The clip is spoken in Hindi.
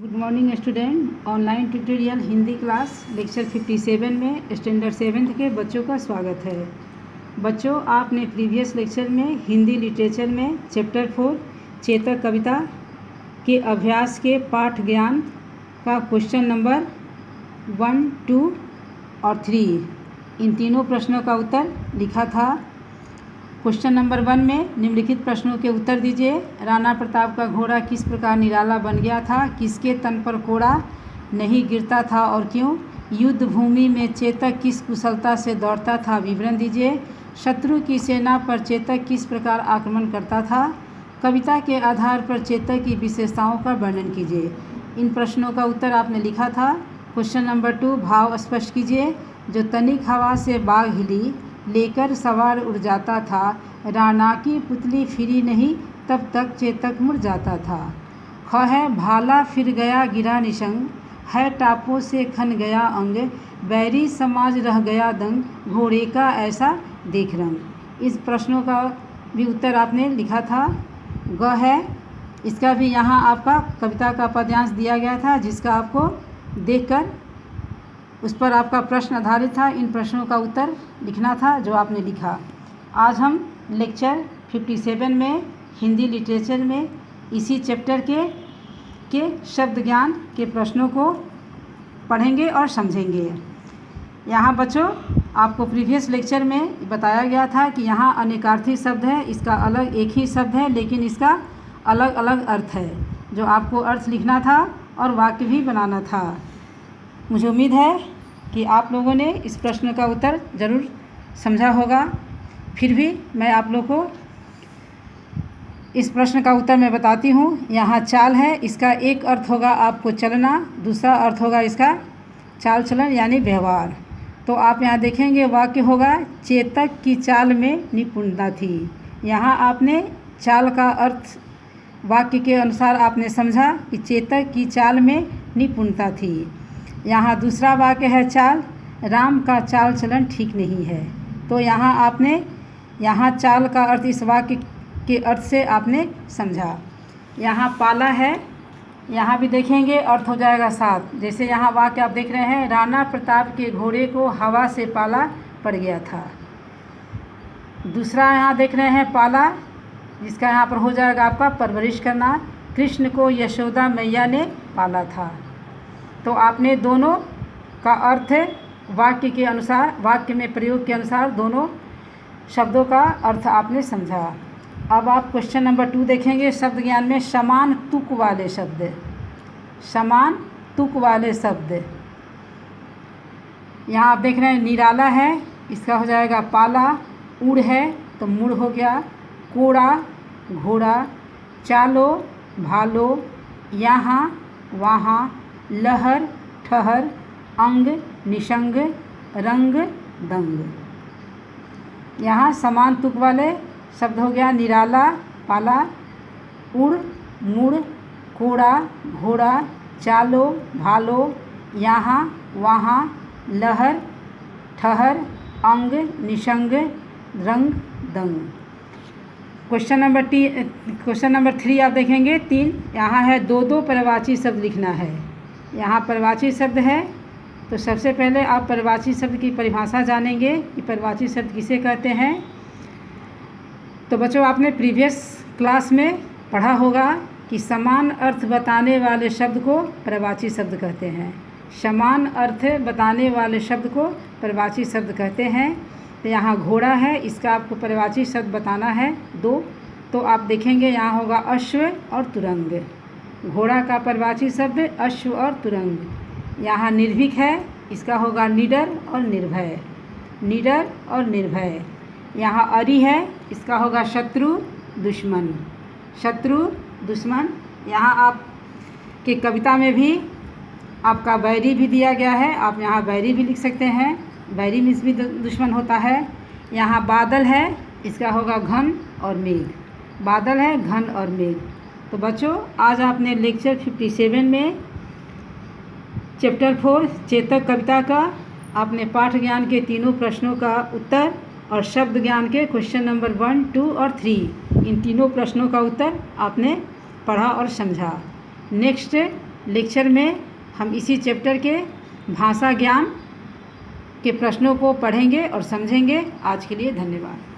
Good morning student. Online tutorial Hindi class lecture 57 में स्टैंडर्ड 7th के बच्चों का स्वागत है। बच्चों, आपने प्रीवियस लेक्चर में हिंदी लिटरेचर में चैप्टर 4 चेतक कविता के अभ्यास के पाठ ज्ञान का क्वेश्चन नंबर 1, 2 और 3 इन तीनों प्रश्नों का उत्तर लिखा था। क्वेश्चन नंबर 1 में निम्नलिखित प्रश्नों के उत्तर दीजिए। राणा प्रताप का घोड़ा किस प्रकार निराला बन गया था? किसके तन पर कोड़ा नहीं गिरता था और क्यों? युद्ध भूमि में चेतक किस कुशलता से दौड़ता था? विवरण दीजिए। शत्रु की सेना पर चेतक किस प्रकार आक्रमण करता था? कविता के आधार पर चेतक की विशेषताओं का वर्णन कीजिए। इन प्रश्नों का उत्तर आपने लिखा था। क्वेश्चन नंबर 2 भाव स्पष्ट कीजिए। जो तनिक हवा से बाग हिली लेकर सवार उड़ जाता था, राणा की पुतली फिरी नहीं तब तक चेतक मुड़ जाता था। ख है भाला फिर गया गिरा निशंग, है टापों से खन गया अंग, बैरी समाज रह गया दंग, घोड़े का ऐसा देख रंग। इस प्रश्नों का भी उत्तर आपने लिखा था। ग है, इसका भी यहाँ आपका कविता का पद्यांश दिया गया था जिसका आपको देखकर उस पर आपका प्रश्न आधारित था। इन प्रश्नों का उत्तर लिखना था जो आपने लिखा। आज हम लेक्चर 57 में हिंदी लिटरेचर में इसी चैप्टर के शब्द ज्ञान के प्रश्नों को पढ़ेंगे और समझेंगे। यहाँ बच्चों, आपको प्रीवियस लेक्चर में बताया गया था कि यहाँ अनेकार्थी शब्द है। इसका अलग एक ही शब्द है लेकिन इसका अलग अलग अर्थ है, जो आपको अर्थ लिखना था और वाक्य भी बनाना था। मुझे उम्मीद है कि आप लोगों ने इस प्रश्न का उत्तर ज़रूर समझा होगा। फिर भी मैं आप लोग को इस प्रश्न का उत्तर मैं बताती हूँ। यहाँ चाल है, इसका एक अर्थ होगा आपको चलना, दूसरा अर्थ होगा इसका चाल चलन यानी व्यवहार। तो आप यहाँ देखेंगे वाक्य होगा चेतक की चाल में निपुणता थी। यहाँ आपने चाल का अर्थ वाक्य के अनुसार आपने समझा कि चेतक की चाल में निपुणता थी। यहाँ दूसरा वाक्य है चाल, राम का चाल चलन ठीक नहीं है। तो यहाँ आपने यहाँ चाल का अर्थ इस वाक्य के अर्थ से आपने समझा। यहाँ पाला है, यहाँ भी देखेंगे अर्थ हो जाएगा साथ। जैसे यहाँ वाक्य आप देख रहे हैं, राणा प्रताप के घोड़े को हवा से पाला पड़ गया था। दूसरा यहाँ देख रहे हैं पाला, जिसका यहाँ पर हो जाएगा आपका परवरिश करना। कृष्ण को यशोदा मैया ने पाला था। तो आपने दोनों का अर्थ वाक्य के अनुसार, वाक्य में प्रयोग के अनुसार दोनों शब्दों का अर्थ आपने समझा। अब आप क्वेश्चन नंबर 2 देखेंगे। शब्द ज्ञान में समान तुक वाले शब्द, समान तुक वाले शब्द। यहाँ आप देख रहे हैं निराला है, इसका हो जाएगा पाला। उड़ है तो मुड़ हो गया। कोड़ा घोड़ा, चालो भालो, यहाँ वहाँ, लहर ठहर, अंग निशंग, रंग दंग। यहाँ समान तुक वाले शब्द हो गया निराला, पाला, उड़, मुड़, कोड़ा घोड़ा, चालो भालो, यहाँ वहाँ, लहर ठहर, अंग निशंग, रंग दंग। क्वेश्चन नंबर 3 आप देखेंगे 3। यहाँ है दो पर्यायवाची शब्द लिखना है। यहाँ पर्यायवाची शब्द है तो सबसे पहले आप पर्यायवाची शब्द की परिभाषा जानेंगे कि पर्यायवाची शब्द किसे कहते हैं। तो बच्चों, आपने प्रीवियस क्लास में पढ़ा होगा कि समान अर्थ बताने वाले शब्द को पर्यायवाची शब्द कहते हैं। समान अर्थ बताने वाले शब्द को पर्यायवाची शब्द कहते हैं। तो यहाँ घोड़ा है, इसका आपको पर्यायवाची शब्द बताना है 2। तो आप देखेंगे यहाँ होगा अश्व और तुरंग। घोड़ा का पर्यायवाची शब्द अश्व और तुरंग। यहाँ निर्भीक है, इसका होगा निडर और निर्भय, निडर और निर्भय। यहाँ अरि है, इसका होगा शत्रु दुश्मन, शत्रु दुश्मन। यहाँ आप के कविता में भी आपका बैरी भी दिया गया है, आप यहाँ बैरी भी लिख सकते हैं, बैरी में भी दुश्मन होता है। यहाँ बादल है, इसका होगा घन और मेघ, बादल है घन और मेघ। तो बच्चों, आज आपने लेक्चर 57 में चैप्टर 4 चेतक कविता का आपने पाठ ज्ञान के तीनों प्रश्नों का उत्तर और शब्द ज्ञान के क्वेश्चन नंबर 1, 2 और 3 इन तीनों प्रश्नों का उत्तर आपने पढ़ा और समझा। नेक्स्ट लेक्चर में हम इसी चैप्टर के भाषा ज्ञान के प्रश्नों को पढ़ेंगे और समझेंगे। आज के लिए धन्यवाद।